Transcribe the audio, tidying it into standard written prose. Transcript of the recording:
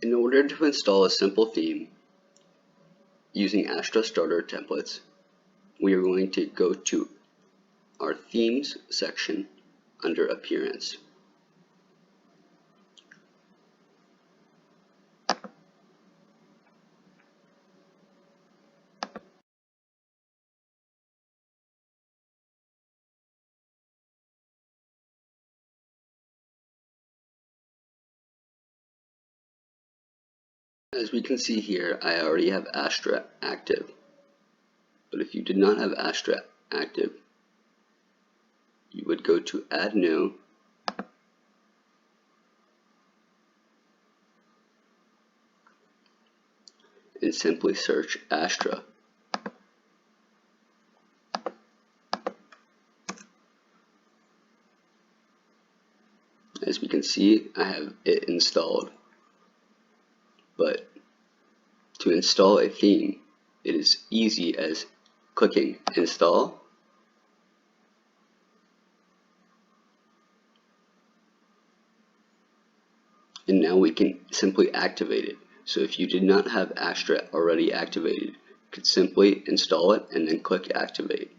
In order to install a simple theme using Astra Starter templates, we are going to go to our Themes section under Appearance. As we can see here, I already have Astra active. But if you did not have Astra active, you would go to Add New, and simply search Astra. As we can see, I have it installed. But to install a theme, it is easy as clicking Install, and now we can simply activate it. So if you did not have Astra already activated, you could simply install it and then click Activate.